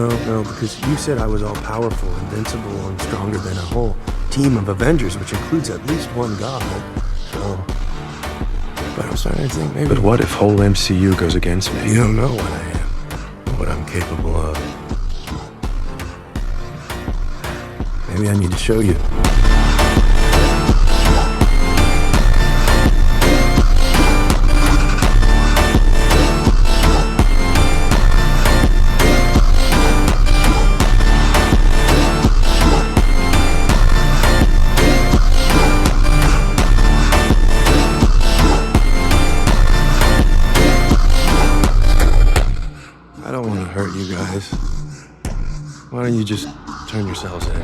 No, because you said I was all-powerful, invincible, and stronger than a whole team of Avengers, which includes at least one god. So... But I'm starting to think maybe... But what if whole MCU goes against me? You don't know what I am, or what I'm capable of. Maybe I need to show you. I don't want to hurt you guys. Why don't you just turn yourselves in?